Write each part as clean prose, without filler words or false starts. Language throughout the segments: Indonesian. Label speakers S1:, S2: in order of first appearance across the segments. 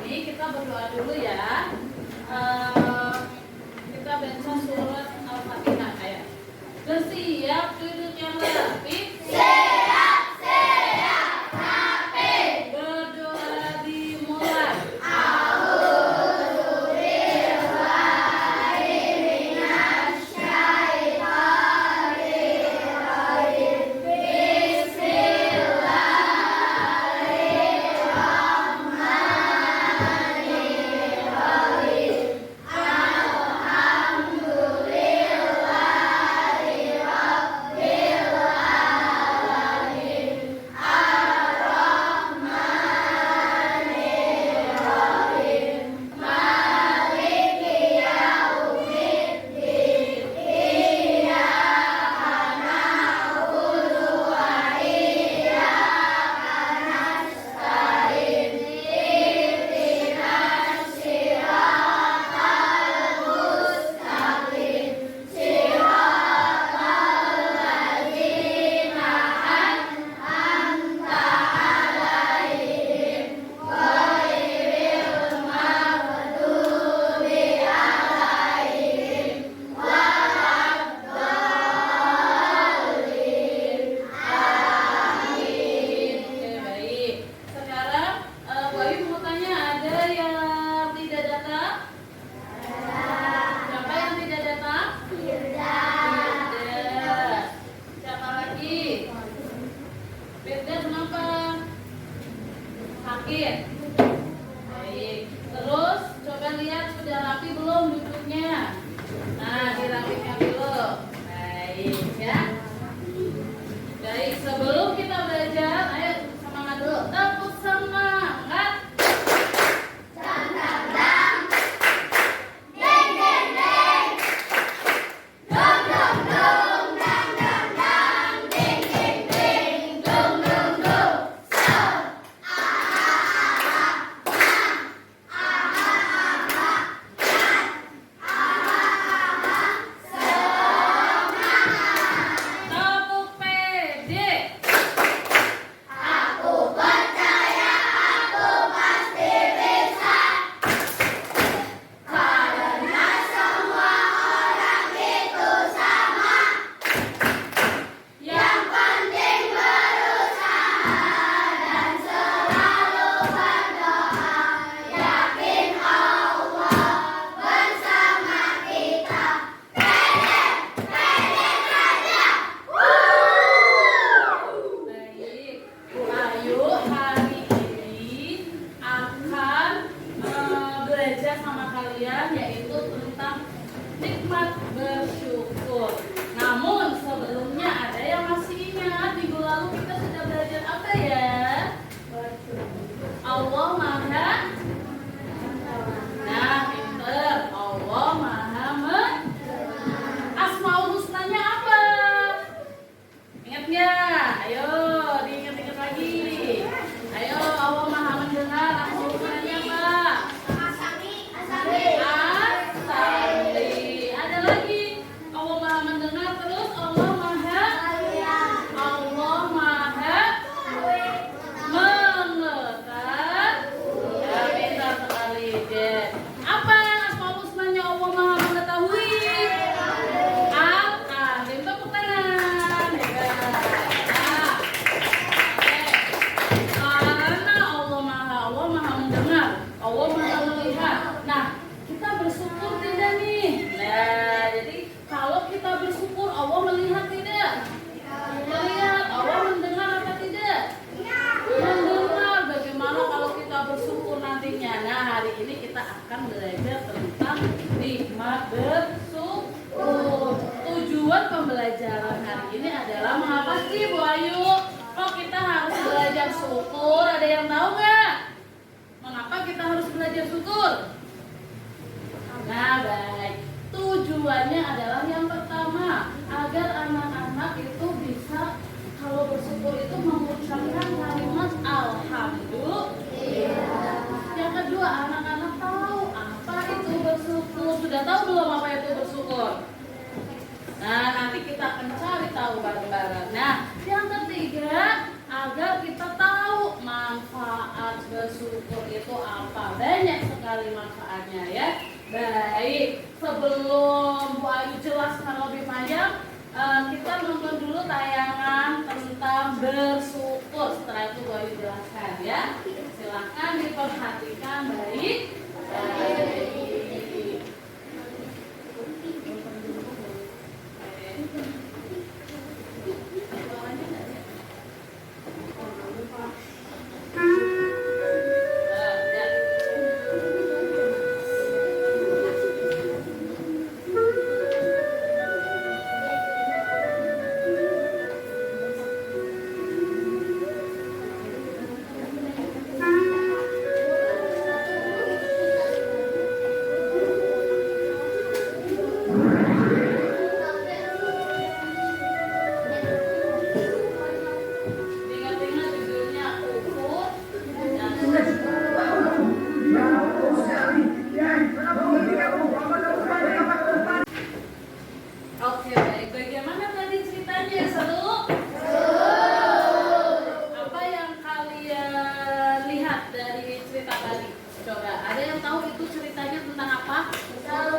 S1: ini kita berdoa dulu ya. Kita baca surat Al-Fatihah kayak. Bersiap duduk yang rapi. Berdoa dimulai. Baik. Terus coba lihat sudah rapi belum duduknya. Nah, dirapikan dulu. Baik ya. Baik, sebelum kita belajar, ayo semangat dulu. Tepuk semangat. Yaitu tentang nikmat bersyukur. Namun sebelumnya ada yang masih ingat minggu lalu kita sudah belajar apa ya? Allah Maha. Nah, pinter. Allah Maha Asmaul Husnanya apa? Ingat nggak? Ayo diingat-ingat lagi. Ayo, Allah Maha mendengar. Asmaul Husnanya apa? Ada lagi. Allah Maha mendengar, terus Allah Maha mengetahui. Ya, pintar sekali, Den. Apa asmaul husnanya Allah Maha mengetahui? Al-Alim. Tepuk tangan. Nah, karena Allah Maha mendengar, Allah Maha melihat. Nah, kita bersyukur tidak nih? Nah, jadi kalau kita bersyukur, Allah melihat tidak? Melihat. Allah mendengar apa tidak? Mendengar. Bagaimana kalau kita bersyukur nantinya? Nah, hari ini kita akan belajar tentang nikmat bersyukur. Tujuan pembelajaran hari ini adalah mengapa sih Bu Ayu? Kok kita harus belajar syukur? Ada yang tahu nggak? Mengapa kita harus belajar syukur? Nah, baik. Tujuannya adalah yang pertama, agar anak-anak itu bisa kalau bersyukur itu mengucapkan kalimat alhamdulillah. Yang kedua, anak-anak tahu apa itu bersyukur. Sudah tahu belum apa itu bersyukur? Nah, nanti kita akan cari tahu bareng-bareng. Nah, yang ketiga, agar kita tahu manfaat bersyukur itu apa. Baik. sekali manfaatnya ya. Baik, sebelum Bu Ayu jelaskan lebih panjang, kita nonton dulu tayangan tentang bersyukur. Setelah itu Bu Ayu jelaskan ya. Silahkan diperhatikan baik. Oke, baik. Bagaimana tadi ceritanya? Seru? Apa yang kalian lihat dari cerita tadi? Coba, ada yang tahu itu ceritanya tentang apa? Tentang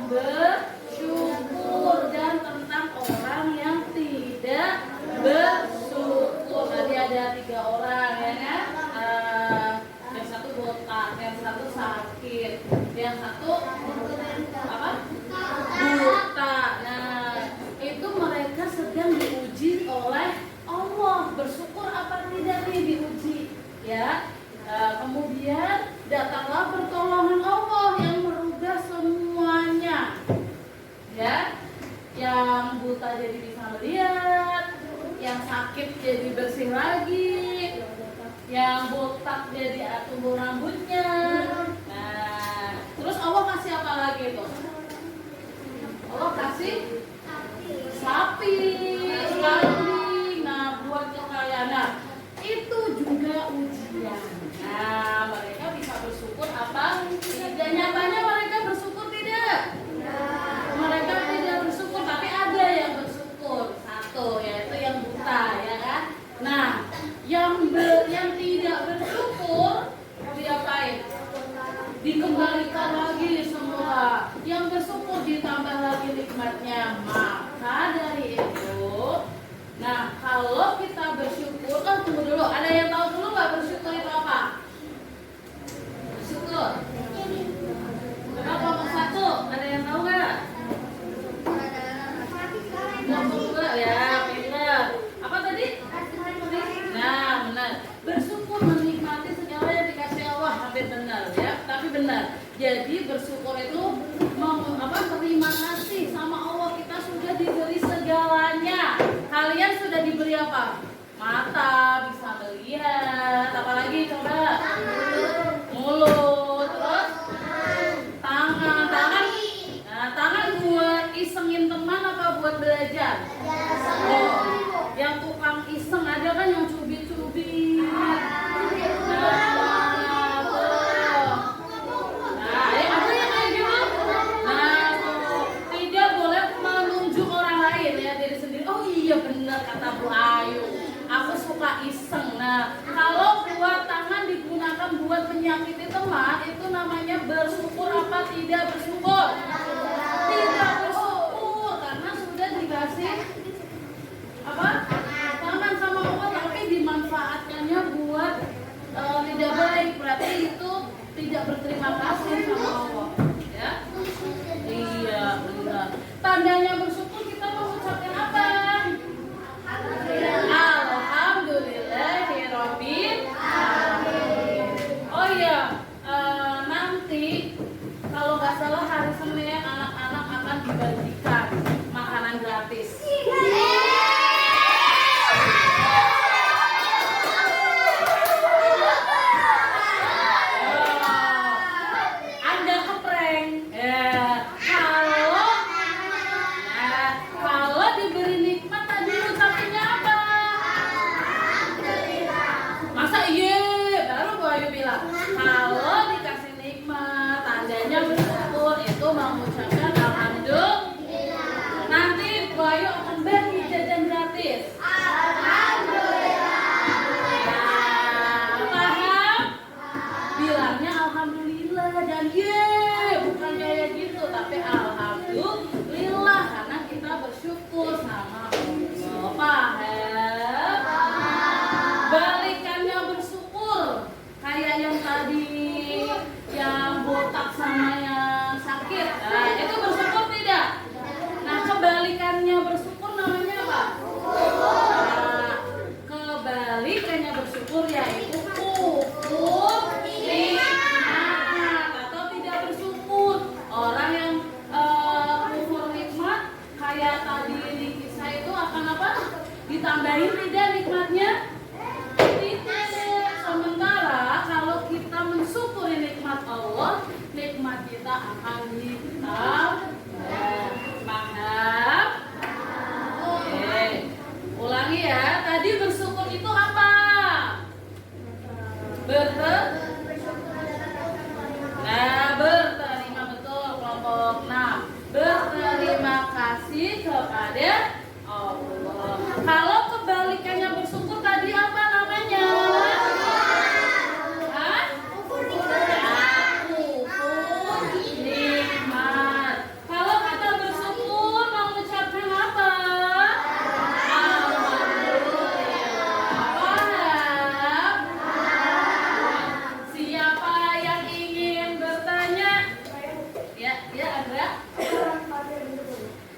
S1: bersyukur dan tentang orang yang tidak bersyukur. Tadi ada 3 orang ya kan? Yang satu botak, yang satu sakit, yang satu apa? Buta. Nah, itu mereka sedang diuji oleh Allah. Bersyukur apa tidak nih diuji? Ya. Kemudian datanglah pertolongan Allah yang merubah semuanya. Ya. Yang buta jadi bisa melihat, yang sakit jadi bersih lagi, yang botak jadi tumbuh rambutnya. Nah, terus Allah kasih apa lagi tuh? Allah kasih sapi, kambing. Nah, buat kekayaan. Nah, itu juga ujian. Nah, mereka bisa bersyukur apa? Dan nyatanya mereka bersyukur tidak? Mereka tidak bersyukur, tapi ada yang bersyukur. Satu, yaitu yang buta, ya kan? Nah, yang tidak bersyukur diapain? Dikembalikan lagi semua. Yang bersyukur ditambah lagi nikmatnya. Maka dari itu, nah kalau kita bersyukur, tunggu dulu. Ada yang tahu dulu nggak bersyukur itu apa? Bersyukur. Coba kelompok 1, ada yang tahu nggak? Kelompok 2 ya, pintar. Apa tadi? Nah, benar. Bersyukur menikmati segala yang dikasih Allah, hampir benar ya, tapi benar. Jadi bersyukur itu terima kasih sama Allah, kita sudah diberi segalanya. Kalian sudah diberi apa? Mata, bisa melihat, apalagi coba? Mulut, terus tangan. Nah, tangan buat isengin teman apa buat belajar? Oh, yang tukang iseng ada kan yang cubit-cubit. Iya benar kata Bu Ayu. Aku suka iseng. Nah, kalau buat tangan digunakan buat menyakiti teman, Berterima betul kelompok 6. Berterima kasih kepada Allah. Kalau kebalikannya bersyukur tadi apa namanya? Hah? Kufur nikmat. Kalau kita bersyukur mengucapkan apa? Siapa yang ingin bertanya? Ya Andra.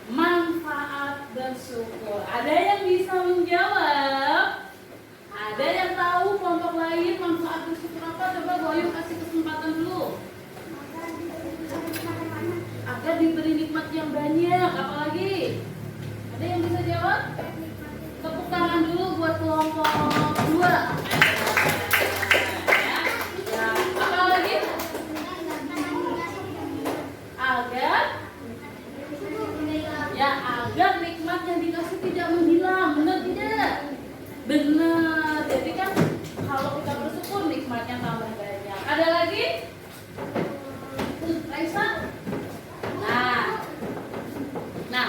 S1: Manfaat bersyukur. Ada yang bisa menjawab? Ada yang tahu kelompok lain manfaat bersyukur apa? Coba Bu Ayu kasih kesempatan dulu. Agar diberi nikmat yang banyak. Apalagi? Ada yang bisa jawab? Tepuk tangan dulu buat kelompok 2. Apa lagi? Agar nikmat yang dikasih tidak menghilang. Benar tidak? Benar. Jadi kan kalau kita bersyukur nikmatnya tambah banyak. Ada lagi? Raisa? Nah,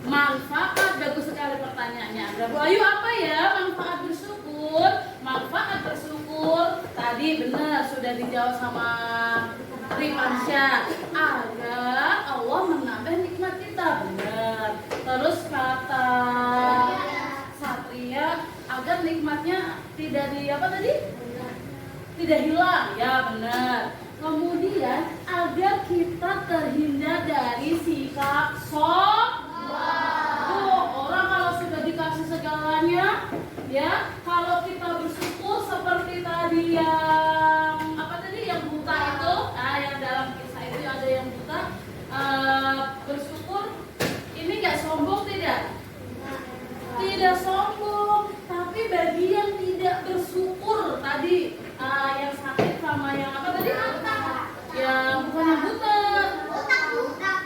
S1: manfaat, bagus sekali pertanyaannya. Bu Ayu, apa ya manfaat bersyukur? Manfaat bersyukur tadi benar sudah dijawab sama Ripansya. Agar Allah menambah nikmat kita. Benar. Terus kata Satria, agar nikmatnya tidak tidak hilang. Ya benar. Kemudian agar kita terhindar dari sikap sombong. Orang kalau sudah dikasih segalanya, ya kalau kita bersyukur seperti tadi yang buta itu, yang dalam kisah itu ada yang buta, bersyukur ini nggak sombong tidak? Tidak sombong, tapi bagi yang tidak bersyukur tadi, yang sakit sama yang yang bukan yang buta.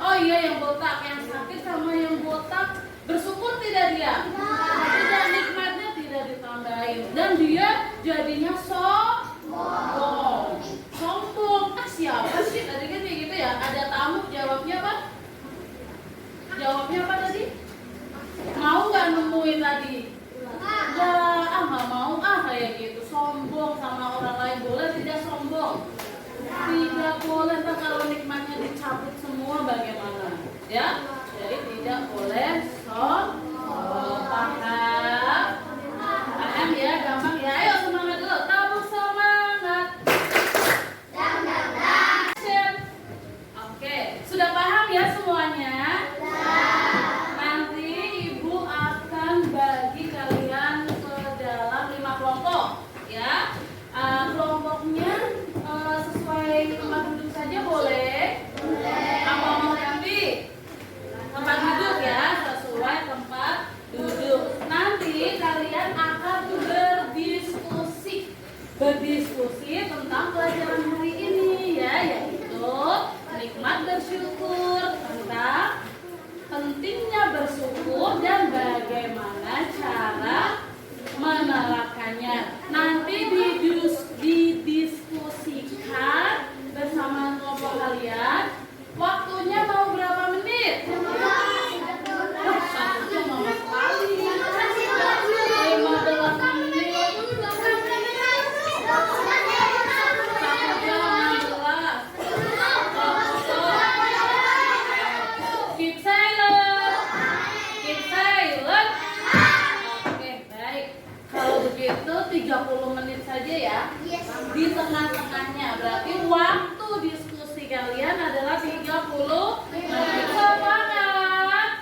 S1: Oh iya, yang botak, yang sakit sama yang botak, bersyukur tidak dia? Tidak, nikmatnya tidak ditambahin dan dia jadinya sombong. Siapa sih tadi kan kayak gitu ya? Ada tamu, jawabnya apa? Jawabnya apa tadi? Mau nggak nemuin tadi? Nggak mau kayak gitu. Sombong sama orang lain. Boleh tidak sombong? Tidak boleh. Ntar kalau nikmatnya dicabut semua bagaimana? Ya, jadi tidak boleh sombong. Paham ya, gampang ya. Ayo semangat dulu. Tabur semangat. Oke, sudah paham ya semuanya? Nanti Ibu akan bagi kalian ke dalam 5 kelompok, ya. Kelompoknya sesuai tempat duduk saja boleh? Apa mau ganti? Tempat duduk ya, sesuai tempat duduk. Nanti kalian akan berdiskusi tentang pelajaran hari ini ya, yaitu nikmat bersyukur, tentang pentingnya bersyukur dan bagaimana cara menerapkannya. Nanti didiskusikan bersama kelompok kalian. Waktunya mau berapa menit? Satu jam lama sekali. 15 menit. 1 jam 16. Keep silent. Keep silent. Oke, baik. Kalau begitu 30 menit saja ya. Di tengah-tengahnya berarti waktu diskusi kalian adalah 30 menit. Semangat.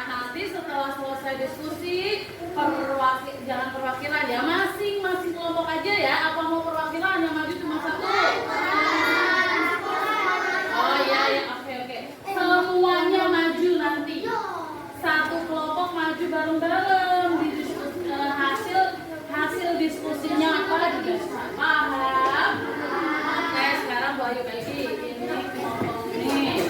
S1: Nanti setelah selesai diskusi, jangan perwakilan ya, masing-masing kelompok aja ya. Apa mau perwakilan yang maju cuma satu? Oh iya, oke. Semuanya maju nanti. Satu kelompok maju bareng-bareng. Hasil diskusinya apa juga paham? Oke, sekarang Bu Ayu bagi ini kelompok ini.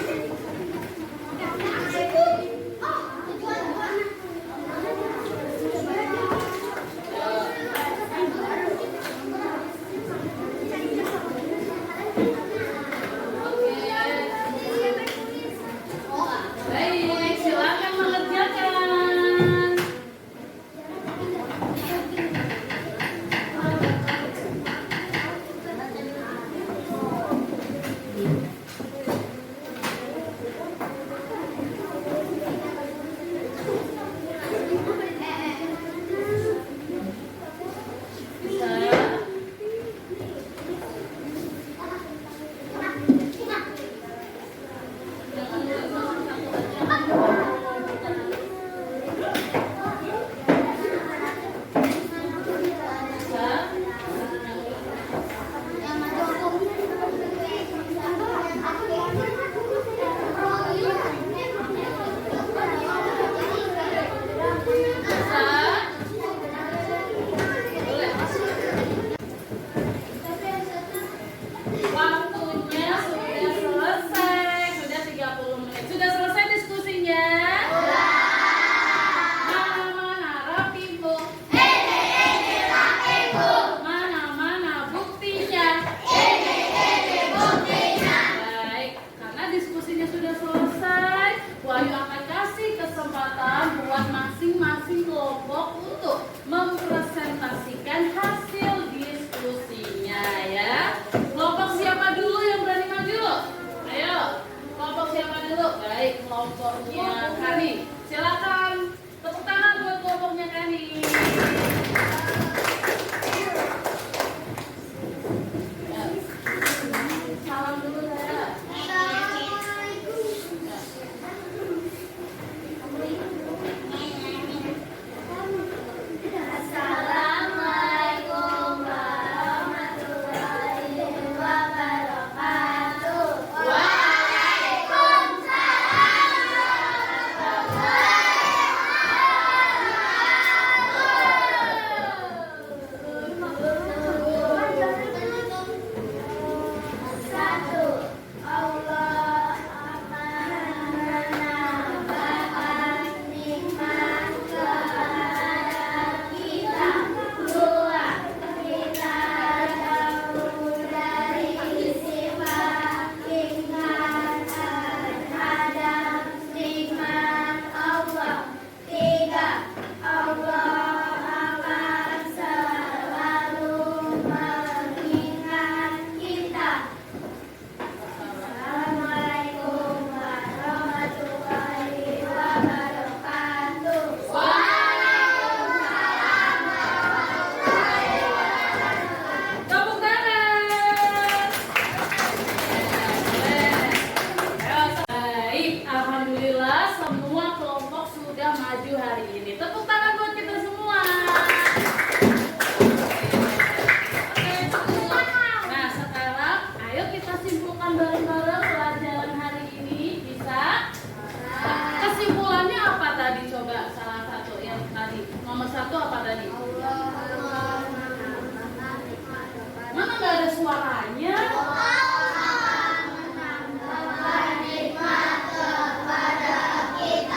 S1: suaranya.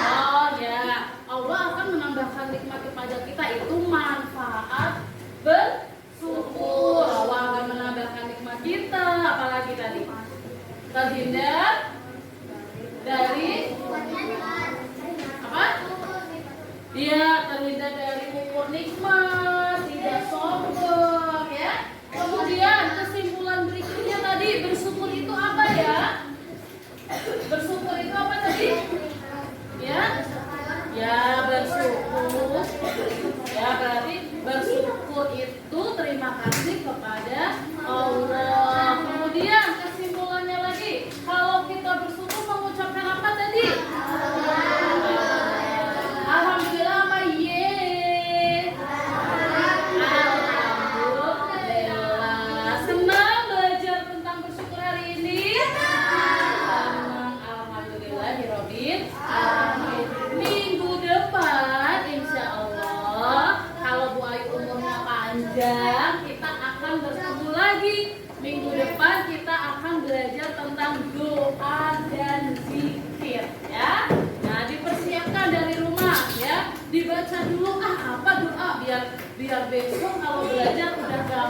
S1: Oh ya, Allah akan menambahkan nikmat kepada kita, itu manfaat bersyukur. Allah akan menambahkan nikmat kita, apalagi tadi terhindar dari apa? Dia terhindar dari kufur nikmat, tidak sombong ya. Kemudian kesimpulan berikutnya tadi, bersyukur itu apa ya? Bersyukur itu apa tadi? Ya, ya bersyukur. Ya berarti bersyukur itu terima kasih kepada Allah. Kemudian kesimpulannya lagi, kalau kita bersyukur mengucapkan apa tadi? Alhamdulillah apa ye? Alhamdulillah. Senang belajar tentang bersyukur hari ini? Senang. Alhamdulillahirobbil alamin. Minggu depan insya Allah kalau Bu Ayu umurnya panjang kita akan bertemu lagi. Minggu depan kita akan belajar tentang doa dan zikir ya. Nah dipersiapkan dari rumah ya. Dibaca dulu apa doa biar besok kalau belajar udah gampang.